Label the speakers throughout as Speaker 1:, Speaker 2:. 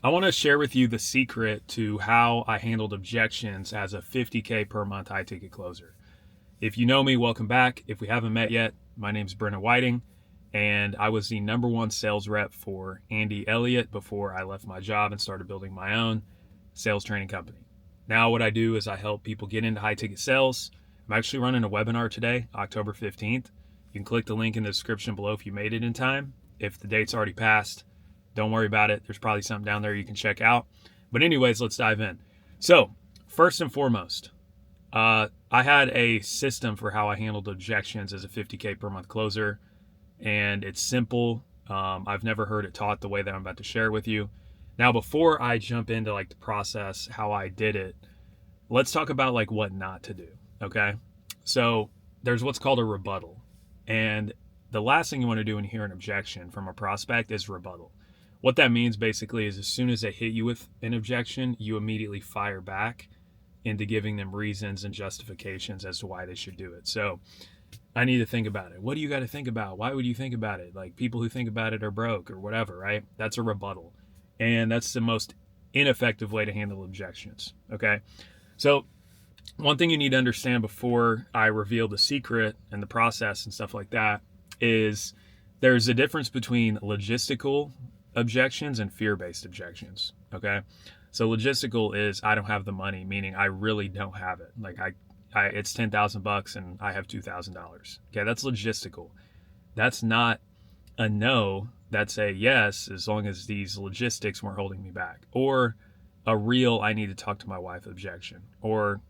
Speaker 1: I want to share with you the secret to how I handled objections as a 50K per month high ticket closer. If you know me, welcome back. If we haven't met yet, my name's Brennan Whiting, and I was the number one sales rep for Andy Elliott before I left my job and started building my own sales training company. Now, what I do is I help people get into high ticket sales. I'm actually running a webinar today, October 15th. You can click the link in the description below if you made it in time. If the date's already passed, don't worry about it. There's probably something down there you can check out. But anyways, let's dive in. So first and foremost, I had a system for how I handled objections as a 50K per month closer, and it's simple. I've never heard it taught the way that I'm about to share with you. Now, before I jump into like the process, how I did it, let's talk about like what not to do. Okay. So there's what's called a rebuttal. And the last thing you want to do when you hear an objection from a prospect is rebuttal. What that means basically is as soon as they hit you with an objection, you immediately fire back into giving them reasons and justifications as to why they should do it. So I need to think about it. What do you got to think about? Why would you think about it? Like, people who think about it are broke or whatever, right? That's a rebuttal. And that's the most ineffective way to handle objections. Okay. So one thing you need to understand before I reveal the secret and the process and stuff like that is there's a difference between logistical objections and fear-based objections. Okay. So logistical is I don't have the money, meaning I really don't have it. Like it's $10,000 and I have $2,000. Okay. That's logistical. That's not a no. That's a yes, as long as these logistics weren't holding me back. Or a real I need to talk to my wife objection. Or,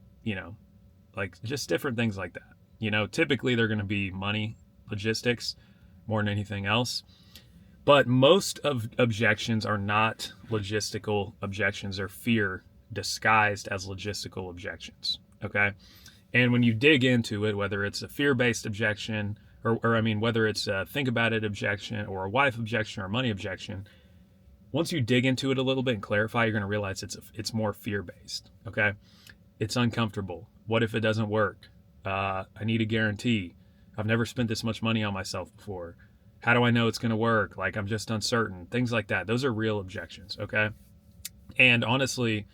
Speaker 1: like just different things like that. Typically they're going to be money, logistics more than anything else. But most of objections are not logistical objections. They're fear disguised as logistical objections. Okay. And when you dig into it, whether it's a fear-based objection whether it's a think about it objection or a wife objection or a money objection, once you dig into it a little bit and clarify, you're going to realize it's more fear-based. Okay. It's uncomfortable. What if it doesn't work? I need a guarantee. I've never spent this much money on myself before. How do I know it's going to work? Like, I'm just uncertain. Things like that. Those are real objections, okay? And honestly,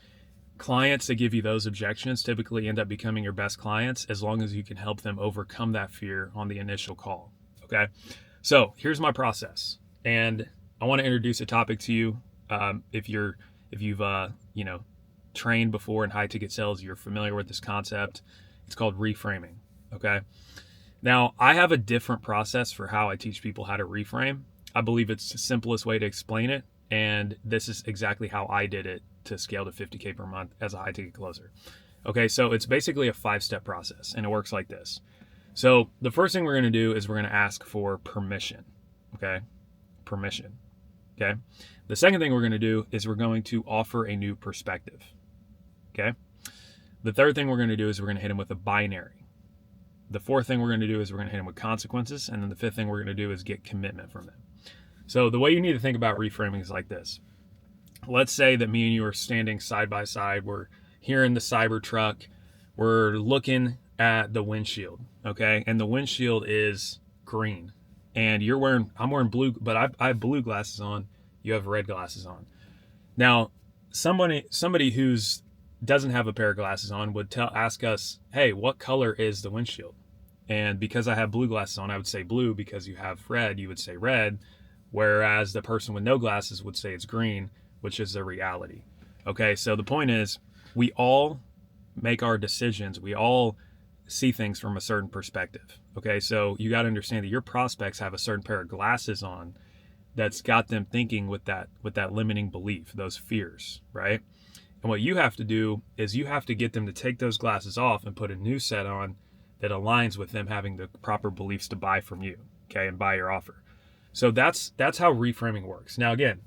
Speaker 1: clients that give you those objections typically end up becoming your best clients as long as you can help them overcome that fear on the initial call, okay? So here's my process. And I want to introduce a topic to you. If you've trained before in high ticket sales, you're familiar with this concept. It's called reframing, okay? Now, I have a different process for how I teach people how to reframe. I believe it's the simplest way to explain it, and this is exactly how I did it to scale to 50K per month as a high ticket closer. Okay, so it's basically a 5-step process, and it works like this. So the first thing we're going to do is we're going to ask for permission, okay? Permission, okay? The second thing we're going to do is we're going to offer a new perspective, okay? The third thing we're going to do is we're going to hit them with a binary. The fourth thing we're going to do is we're going to hit them with consequences. And then the fifth thing we're going to do is get commitment from them. So the way you need to think about reframing is like this. Let's say that me and you are standing side by side. We're here in the cyber truck. We're looking at the windshield. Okay. And the windshield is green. And I'm wearing blue, but I have blue glasses on. You have red glasses on. Now, somebody who's doesn't have a pair of glasses on would ask us, hey, what color is the windshield? And because I have blue glasses on, I would say blue. Because you have red, you would say red. Whereas the person with no glasses would say it's green, which is the reality. Okay, so the point is, we all make our decisions. We all see things from a certain perspective. Okay, so you got to understand that your prospects have a certain pair of glasses on that's got them thinking with that limiting belief, those fears, right? And what you have to do is you have to get them to take those glasses off and put a new set on that aligns with them having the proper beliefs to buy from you, okay, and buy your offer. So that's how reframing works. Now, again,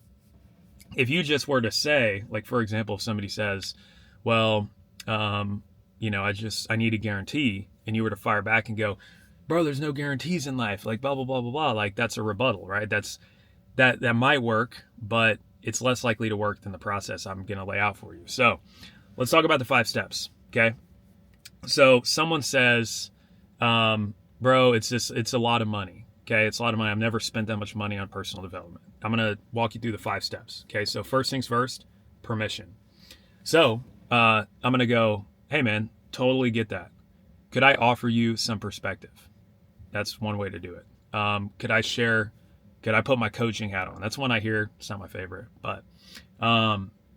Speaker 1: if you just were to say, like, for example, if somebody says, well, I need a guarantee, and you were to fire back and go, bro, there's no guarantees in life, like blah, blah, blah, blah, blah. Like, that's a rebuttal, right? That might work, but it's less likely to work than the process I'm going to lay out for you. So let's talk about the 5 steps. Okay. So someone says, bro, it's a lot of money. Okay, it's a lot of money. I've never spent that much money on personal development. I'm going to walk you through the 5 steps. Okay, so first things first, permission. So I'm going to go, hey man, totally get that. Could I offer you some perspective? That's one way to do it. Could I put my coaching hat on? That's one I hear. It's not my favorite, but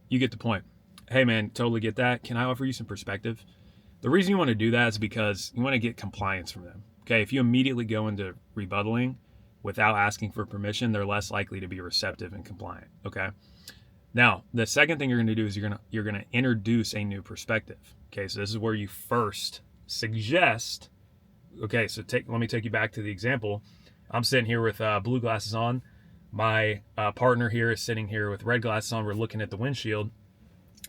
Speaker 1: you get the point. Hey man, totally get that. Can I offer you some perspective? The reason you want to do that is because you want to get compliance from them. Okay, if you immediately go into rebuttaling without asking for permission, they're less likely to be receptive and compliant. Okay. Now, the second thing you're going to do is you're going to introduce a new perspective. Okay, so this is where you first suggest. Okay, so let me take you back to the example. I'm sitting here with blue glasses on. My partner here is sitting here with red glasses on. We're looking at the windshield.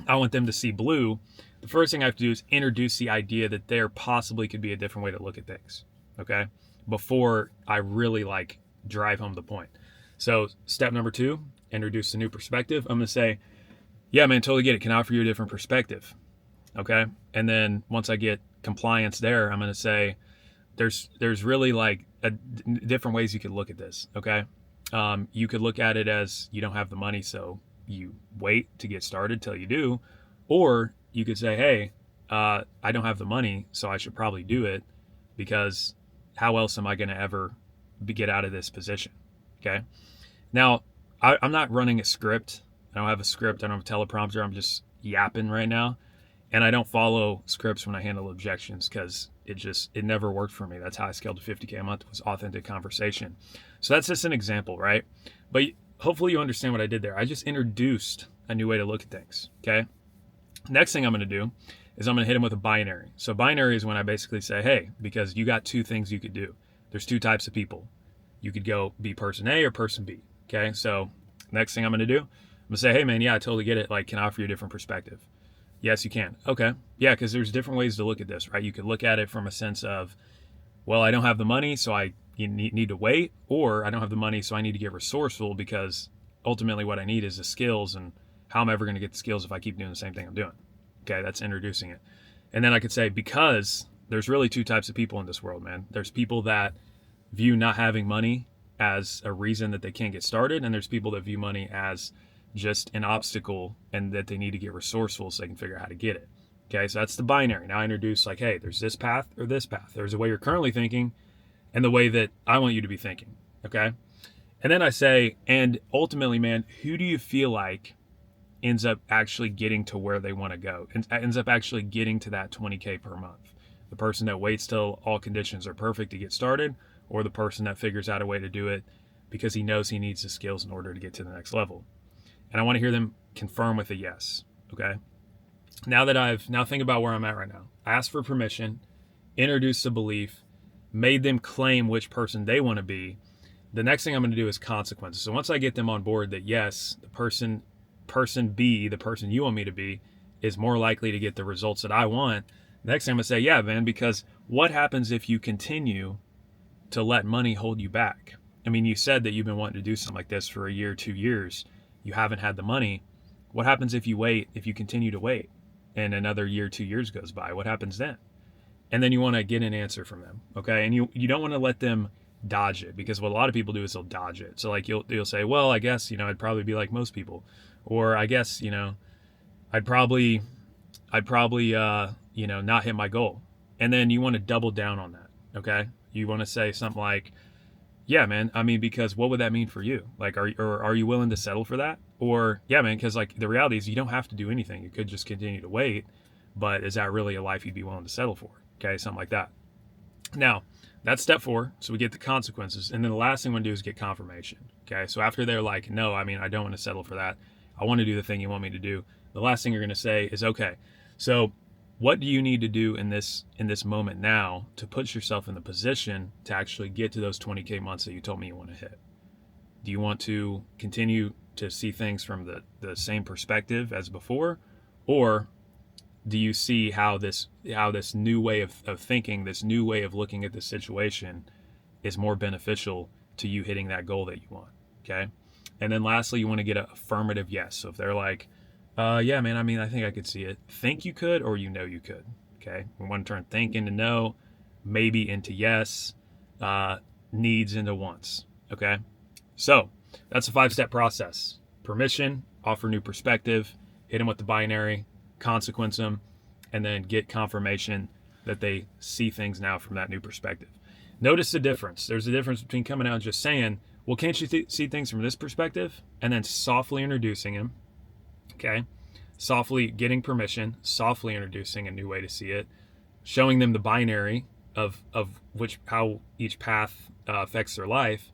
Speaker 1: I want them to see blue. The first thing I have to do is introduce the idea that there possibly could be a different way to look at things. Okay, before I really drive home the point. So step number 2, introduce a new perspective. I'm going to say, yeah, man, totally get it. Can I offer you a different perspective? Okay. And then once I get compliance there, I'm going to say, there's really different ways you could look at this. Okay. You could look at it as you don't have the money, so you wait to get started till you do. Or you could say, hey, I don't have the money, so I should probably do it, because how else am I going to ever get out of this position? Okay. Now, I'm not running a script. I don't have a script. I don't have a teleprompter. I'm just yapping right now. And I don't follow scripts when I handle objections, because it never worked for me. That's how I scaled to 50K a month, was authentic conversation. So that's just an example, right? But hopefully you understand what I did there. I just introduced a new way to look at things. Okay. Next thing I'm going to do is I'm going to hit them with a binary. So binary is when I basically say, hey, because you got 2 things you could do. There's 2 types of people. You could go be person A or person B. Okay. So next thing I'm going to do, I'm going to say, hey man, yeah, I totally get it. Can I offer you a different perspective? Yes, you can. Okay. Yeah, because there's different ways to look at this, right? You could look at it from a sense of, well, I don't have the money, so you need to wait, or I don't have the money, so I need to get resourceful, because ultimately what I need is the skills, and how am I ever going to get the skills if I keep doing the same thing I'm doing? Okay, that's introducing it. And then I could say, because there's really 2 types of people in this world, man. There's people that view not having money as a reason that they can't get started, and there's people that view money as just an obstacle, and that they need to get resourceful so they can figure out how to get it. Okay, so that's the binary. Now I introduce hey, there's this path or this path. There's a way you're currently thinking and the way that I want you to be thinking. Okay. And then I say, and ultimately, man, who do you feel like ends up actually getting to where they want to go, and ends up actually getting to that 20K per month? The person that waits till all conditions are perfect to get started, or the person that figures out a way to do it because he knows he needs the skills in order to get to the next level? And I want to hear them confirm with a yes. Okay. Now think about where I'm at right now. I asked for permission, introduced a belief, made them claim which person they want to be. The next thing I'm going to do is consequences. So once I get them on board that yes, the person B, the person you want me to be, is more likely to get the results that I want, the next thing I'm going to say, yeah, man, because what happens if you continue to let money hold you back? I mean, you said that you've been wanting to do something like this for a year, 2 years. You haven't had the money. What happens if you continue to wait, and another year, 2 years goes by? What happens then? And then you want to get an answer from them. Okay. And you don't want to let them dodge it, because what a lot of people do is they'll dodge it. So you'll say, well, I guess, I'd probably be like most people, or I guess, I'd probably, not hit my goal. And then you want to double down on that. Okay. You want to say something like, yeah, man, I mean, because what would that mean for you? Are you willing to settle for that? Or, yeah, man, because the reality is you don't have to do anything. You could just continue to wait, but is that really a life you'd be willing to settle for? Okay, something like that. Now, that's step 4. So we get the consequences. And then the last thing we want to do is get confirmation. Okay, so after they're like, no, I mean, I don't want to settle for that. I want to do the thing you want me to do. The last thing you're going to say is, okay, so what do you need to do in this moment now to put yourself in the position to actually get to those 20K months that you told me you want to hit? Do you want to continue to see things from the same perspective as before? Or do you see how this new way of thinking, this new way of looking at the situation is more beneficial to you hitting that goal that you want? Okay. And then lastly, you want to get an affirmative yes. So if they're like, yeah, man, I mean, I think I could see it. Think you could, or you could. Okay. We want to turn think into no, maybe into yes. needs into wants. Okay. So that's a 5-step process. Permission, offer new perspective, hit them with the binary, consequence them, and then get confirmation that they see things now from that new perspective. Notice the difference. There's a difference between coming out and just saying, well, can't you see things from this perspective? And then softly introducing him. Okay. Softly getting permission, softly introducing a new way to see it, showing them the binary of how each path affects their life,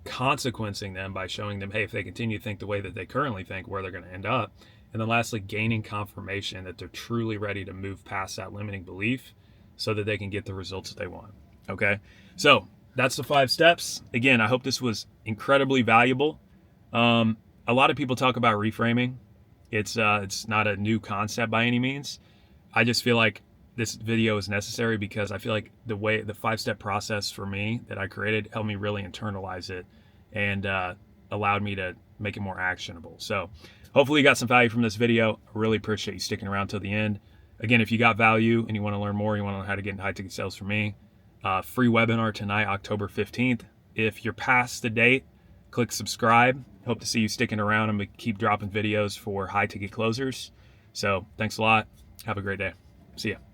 Speaker 1: consequencing them by showing them, hey, if they continue to think the way that they currently think, where they're going to end up. And then lastly, gaining confirmation that they're truly ready to move past that limiting belief so that they can get the results that they want. Okay. So that's the 5 steps. Again, I hope this was incredibly valuable. A lot of people talk about reframing. It's not a new concept by any means. I just feel like this video is necessary because I feel like the 5-step process for me that I created helped me really internalize it and allowed me to make it more actionable. So hopefully you got some value from this video. I really appreciate you sticking around till the end. Again, if you got value and you want to learn more, you want to know how to get into high ticket sales from me, free webinar tonight, October 15th. If you're past the date, click subscribe. Hope to see you sticking around. I'm going to keep dropping videos for high ticket closers. So thanks a lot. Have a great day. See ya.